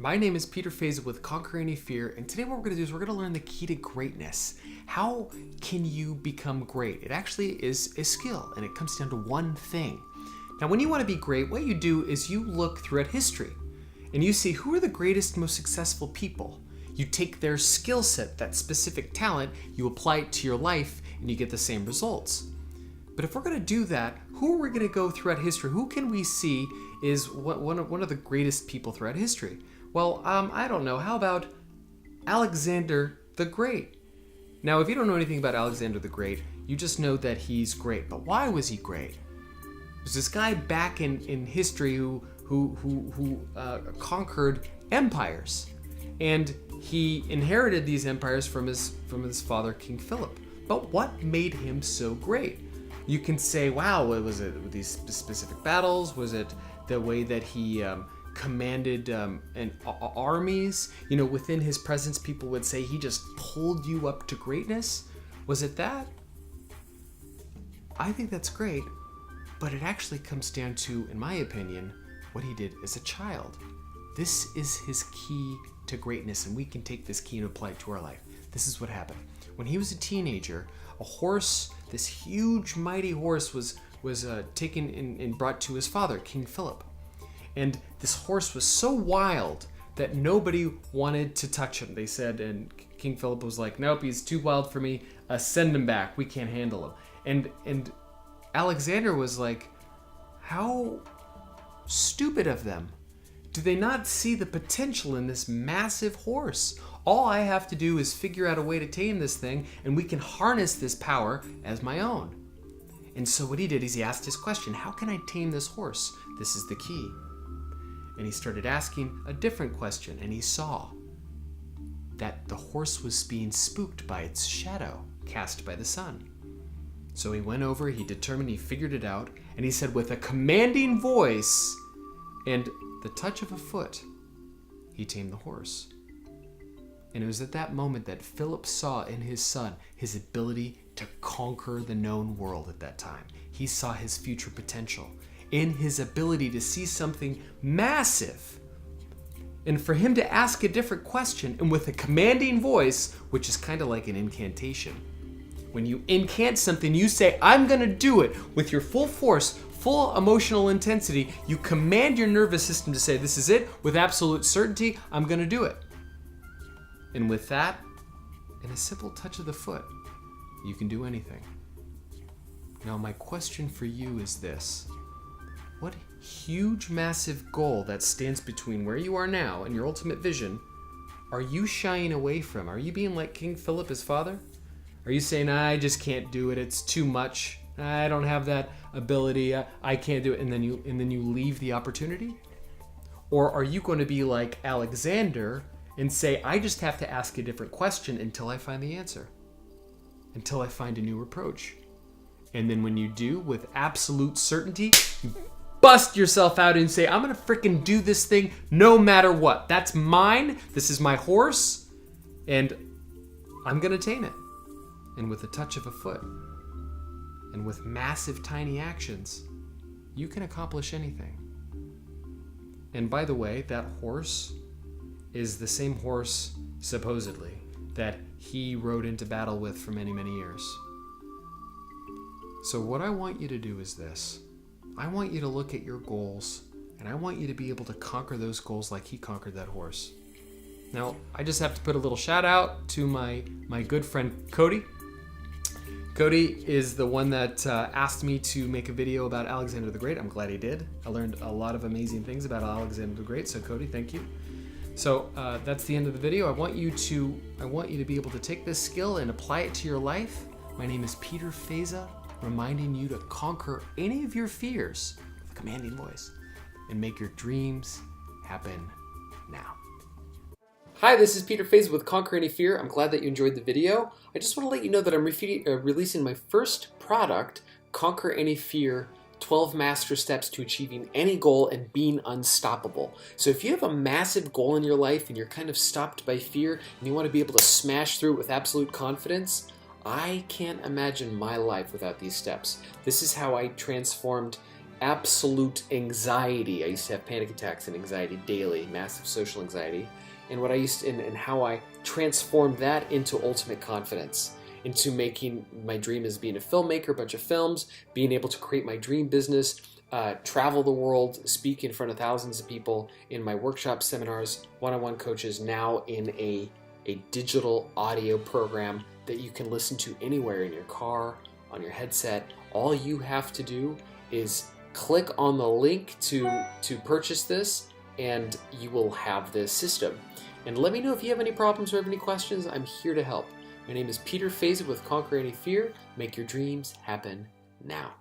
My name is Peter Feysa with Conquer Any Fear, and today what we're going to do is we're going to learn the key to greatness. How can you become great? It actually is a skill, and it comes down to one thing. Now, when you want to be great, what you do is you look throughout history, and you see who are the greatest, most successful people. You take their skill set, that specific talent, you apply it to your life, and you get the same results. But if we're going to do that, who are we going to go throughout history? Who can we see is one of the greatest people throughout history? Well, I don't know. How about Alexander the Great? Now, if you don't know anything about Alexander the Great, you just know that he's great. But why was he great? There's this guy back in history who conquered empires, and he inherited these empires from his father, King Philip. But what made him so great? You can say, wow, was it these specific battles? Was it the way that he commanded armies? You know, within his presence, people would say he just pulled you up to greatness. Was it that? I think that's great, but it actually comes down to, in my opinion, what he did as a child. This is his key to greatness, and we can take this key and apply it to our life. This is what happened. When he was a teenager, a horse, this huge, mighty horse, was taken and brought to his father, King Philip. And this horse was so wild that nobody wanted to touch him. They said, and King Philip was like, nope, he's too wild for me. Send him back. We can't handle him. And Alexander was like, how stupid of them. Do they not see the potential in this massive horse? All I have to do is figure out a way to tame this thing, and we can harness this power as my own. And so what he did is he asked his question, how can I tame this horse? This is the key. And he started asking a different question, and he saw that the horse was being spooked by its shadow cast by the sun. So he went over, he determined, he figured it out, and he said with a commanding voice and the touch of a foot, he tamed the horse. And it was at that moment that Philip saw in his son his ability to conquer the known world at that time. He saw his future potential in his ability to see something massive. And for him to ask a different question, and with a commanding voice, which is kind of like an incantation. When you incant something, you say, I'm going to do it with your full force, full emotional intensity. You command your nervous system to say, this is it, with absolute certainty, I'm going to do it. And with that, in a simple touch of the foot, you can do anything. Now, my question for you is this. What huge, massive goal that stands between where you are now and your ultimate vision are you shying away from? Are you being like King Philip, his father? Are you saying, I just can't do it, it's too much, I don't have that ability, I can't do it, and then you leave the opportunity? Or are you going to be like Alexander and say, I just have to ask a different question until I find the answer, until I find a new approach? And then when you do, with absolute certainty, you bust yourself out and say, I'm going to freaking do this thing no matter what. That's mine, this is my horse, and I'm going to tame it. And with a touch of a foot, and with massive tiny actions, you can accomplish anything. And by the way, that horse is the same horse, supposedly, that he rode into battle with for many, many years. So what I want you to do is this. I want you to look at your goals, and I want you to be able to conquer those goals like he conquered that horse. Now, I just have to put a little shout out to my good friend Cody. Cody is the one that asked me to make a video about Alexander the Great. I'm glad he did. I learned a lot of amazing things about Alexander the Great, so Cody, thank you. So that's the end of the video. I want you to be able to take this skill and apply it to your life. My name is Peter Feysa, reminding you to conquer any of your fears with a commanding voice and make your dreams happen now. Hi, this is Peter Feysa with Conquer Any Fear. I'm glad that you enjoyed the video. I just want to let you know that I'm releasing my first product, Conquer Any Fear, 12 Master Steps to Achieving Any Goal and Being Unstoppable. So if you have a massive goal in your life and you're kind of stopped by fear and you want to be able to smash through it with absolute confidence, I can't imagine my life without these steps. This is how I transformed absolute anxiety. I used to have panic attacks and anxiety daily, massive social anxiety. And what I used to, and how I transformed that into ultimate confidence, into making my dream as being a filmmaker, a bunch of films, being able to create my dream business, travel the world, speak in front of thousands of people in my workshops, seminars, one-on-one coaches, now in a digital audio program that you can listen to anywhere, in your car, on your headset. All you have to do is click on the link to purchase this, and you will have this system. And let me know if you have any problems or have any questions. I'm here to help. My name is Peter Feysa with Conquer Any Fear. Make your dreams happen now.